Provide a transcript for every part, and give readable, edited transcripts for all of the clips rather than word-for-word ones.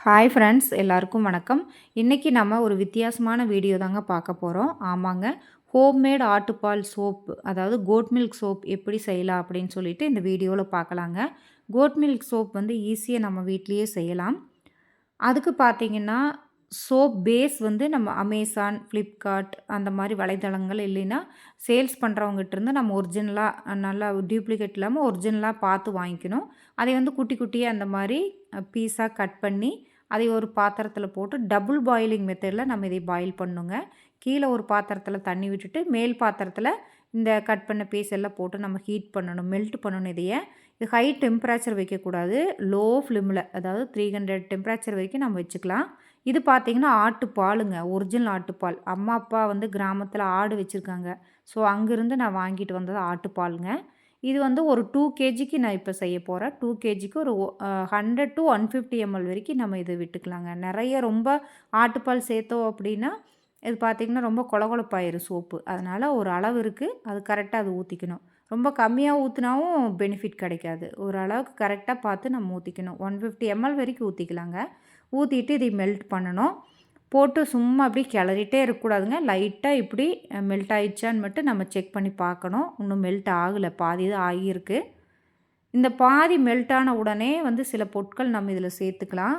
Hi friends எல்லாருக்கும் வணக்கம். இன்றைக்கி நம்ம ஒரு வித்தியாசமான வீடியோ தாங்க பார்க்க போகிறோம். ஆமாங்க, ஹோம்மேட் ஆட்டுப்பால் சோப், அதாவது கோட் மில்க் சோப் எப்படி செய்யலாம் அப்படின்னு சொல்லிட்டு இந்த வீடியோவில் பார்க்கலாங்க. கோட் மில்க் சோப் வந்து ஈஸியாக நம்ம வீட்லேயே செய்யலாம். அதுக்கு பார்த்தீங்கன்னா, சோப் பேஸ் வந்து நம்ம அமேசான், ஃப்ளிப்கார்ட் அந்த மாதிரி வலைதளங்கள் இல்லைன்னா சேல்ஸ் பண்ணுறவங்ககிட்டருந்து நம்ம ஒரிஜினலாக நல்லா டூப்ளிகேட் இல்லாமல் ஒரிஜினலாக பார்த்து வாங்கிக்கணும். அதை வந்து குட்டி குட்டியாக அந்த மாதிரி பீஸாக கட் பண்ணி அதை ஒரு பாத்திரத்தில் போட்டு டபுள் பாயிலிங் மெத்தடில் நம்ம இதை பாயில் பண்ணணுங்க. கீழே ஒரு பாத்திரத்தில் தண்ணி விட்டுட்டு மேல் பாத்திரத்தில் இந்த கட் பண்ண பீஸ் எல்லாம் போட்டு நம்ம ஹீட் பண்ணணும், மெல்ட் பண்ணணும். இது ஹை டெம்பரேச்சர் வைக்கக்கூடாது, லோ ஃப்ளேமில், அதாவது 300 டெம்பரேச்சர் வரைக்கும் நம்ம வச்சுக்கலாம். இது பார்த்திங்கன்னா ஆட்டுப்பாலுங்க, ஒரிஜினல் ஆட்டுப்பால். அம்மா அப்பா வந்து கிராமத்தில் ஆடு வச்சுருக்காங்க. ஸோ அங்கேருந்து நான் வாங்கிட்டு வந்தது ஆட்டுப்பாலுங்க. இது வந்து ஒரு 2 கேஜிக்கு நான் இப்போ செய்ய போகிறேன். 2 கேஜிக்கு ஒரு 100 to 150 ml வரைக்கும் நம்ம இதை விட்டுக்கலாங்க. நிறைய ரொம்ப ஆட்டுப்பால் சேர்த்தோம் அப்படின்னா இது பார்த்திங்கன்னா ரொம்ப கொழகொழப்பாயிரும் சோப்பு. அதனால் ஒரு அளவு இருக்குது, அது கரெக்டாக அது ஊற்றிக்கணும். ரொம்ப கம்மியாக ஊற்றினாவும் பெனிஃபிட் கிடைக்காது. ஒரு அளவுக்கு கரெக்டாக பார்த்து நம்ம ஊற்றிக்கணும். 150 ml வரைக்கும் ஊற்றிக்கலாங்க. ஊற்றிட்டு இதை மெல்ட் பண்ணணும். போட்டு சும்மா அப்படியே கிளறிட்டே இருக்கக்கூடாதுங்க. லைட்டாக இப்படி மெல்ட் ஆகிடுச்சான்னு மட்டும் நம்ம செக் பண்ணி பார்க்கணும். இன்னும் மெல்ட் ஆகலை, பாதி தான் ஆகியிருக்கு. இந்த பாதி மெல்ட் ஆன உடனே வந்து சில பொருட்கள் நம்ம இதில் சேர்த்துக்கலாம்.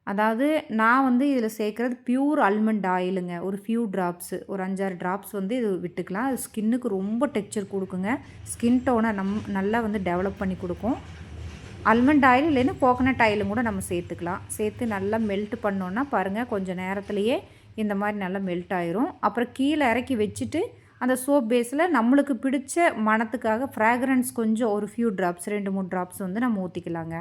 அதாவது நான் வந்து இதில் சேர்க்குறது பியூர் ஆல்மண்ட் ஆயிலுங்க. ஒரு ஃபியூ ட்ராப்ஸு, ஒரு 5-6 ட்ராப்ஸ் வந்து இது விட்டுக்கலாம். அது ஸ்கின்னுக்கு ரொம்ப டெக்ஸ்சர் கொடுக்குங்க. ஸ்கின் டோனை நல்லா வந்து டெவலப் பண்ணி கொடுக்கும். ஆல்மண்ட் ஆயில் இல்லைன்னா கோகனட் ஆயிலும் கூட நம்ம சேர்த்துக்கலாம். சேர்த்து நல்லா மெல்ட் பண்ணோன்னா பாருங்கள், கொஞ்சம் நேரத்துலையே இந்த மாதிரி நல்லா மெல்ட் ஆயிரும். அப்புறம் கீழே இறக்கி வச்சுட்டு அந்த சோப் பேஸில் நம்மளுக்கு பிடிச்ச மணத்துக்காக ஃப்ராக்ரன்ஸ் கொஞ்சம் ஒரு ஃபியூ ட்ராப்ஸ், 2-3 ட்ராப்ஸ் வந்து நம்ம ஊற்றிக்கலாங்க.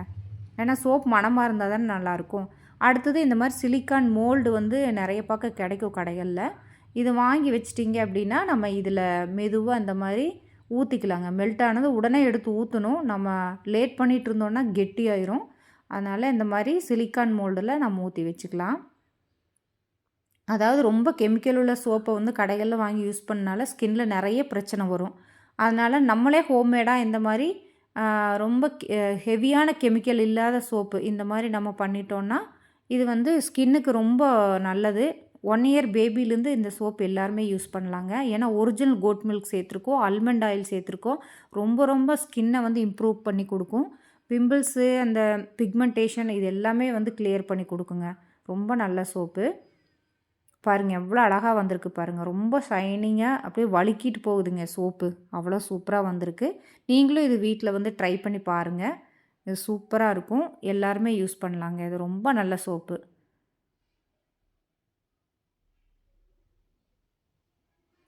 ஏன்னா சோப் மணமாக இருந்தால் தானே நல்லாயிருக்கும். அடுத்தது இந்த மாதிரி சிலிக்கான் மோல்டு வந்து நிறைய பக்கம் கிடைக்கும் கடைகளில். இது வாங்கி வச்சிட்டிங்க அப்படின்னா நம்ம இதில் மெதுவாக இந்த மாதிரி ஊற்றிக்கலாங்க. மெல்ட் ஆனது உடனே எடுத்து ஊற்றணும். நம்ம லேட் பண்ணிகிட்டு இருந்தோன்னா கெட்டியாயிரும். அதனால் இந்த மாதிரி சிலிக்கான் மோல்டில் நம்ம ஊற்றி வச்சுக்கலாம். அதாவது ரொம்ப கெமிக்கல் உள்ள சோப்பை வந்து கடைகளில் வாங்கி யூஸ் பண்ணனால ஸ்கின்ல நிறைய பிரச்சனை வரும். அதனால் நம்மளே ஹோம்மேடாக இந்த மாதிரி ரொம்ப ஹெவியான கெமிக்கல் இல்லாத சோப்பு இந்த மாதிரி நம்ம பண்ணிட்டோன்னா இது வந்து ஸ்கின்னுக்கு ரொம்ப நல்லது. 1 இயர் பேபிலேருந்து இந்த சோப் எல்லாருமே யூஸ் பண்ணலாங்க. ஏன்னா ஒரிஜினல் கோட் மில்க் சேர்த்துருக்கோம், ஆல்மண்ட் ஆயில் சேர்த்துருக்கோம். ரொம்ப ரொம்ப ஸ்கின்னை வந்து இம்ப்ரூவ் பண்ணி கொடுக்கும். பிம்பிள்ஸு, அந்த பிக்மெண்டேஷன் இது எல்லாமே வந்து கிளியர் பண்ணி கொடுக்குங்க. ரொம்ப நல்ல சோப்பு. பாருங்கள் எவ்வளோ அழகாக வந்திருக்கு பாருங்கள். ரொம்ப ஷைனிங்காக அப்படியே வழுக்கிட்டு போகுதுங்க சோப்பு. அவ்வளோ சூப்பராக வந்திருக்கு. நீங்களும் இது வீட்டில் வந்து ட்ரை பண்ணி பாருங்கள். இது சூப்பராக இருக்கும். எல்லாருமே யூஸ் பண்ணலாங்க. இது ரொம்ப நல்ல சோப்பு.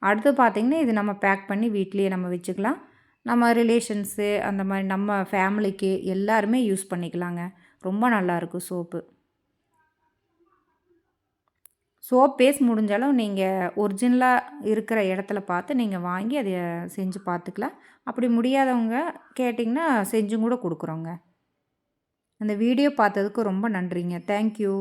அடுத்து பார்த்திங்கன்னா இது நம்ம பேக் பண்ணி வீட்லேயே நம்ம வச்சுக்கலாம். நம்ம ரிலேஷன்ஸு அந்த மாதிரி நம்ம ஃபேமிலிக்கு எல்லாருமே யூஸ் பண்ணிக்கலாங்க. ரொம்ப நல்லாயிருக்கும் சோப்பு. சோப் பேஸ் முடிஞ்சாலும் நீங்கள் ஒரிஜினலாக இருக்கிற இடத்துல பார்த்து நீங்கள் வாங்கி அதை செஞ்சு பார்த்துக்கலாம். அப்படி முடியாதவங்க கேட்டிங்கன்னா செஞ்சும் கூட கொடுக்குறோங்க. அந்த வீடியோ பார்த்ததுக்கு ரொம்ப நன்றிங்க. தேங்க்யூ.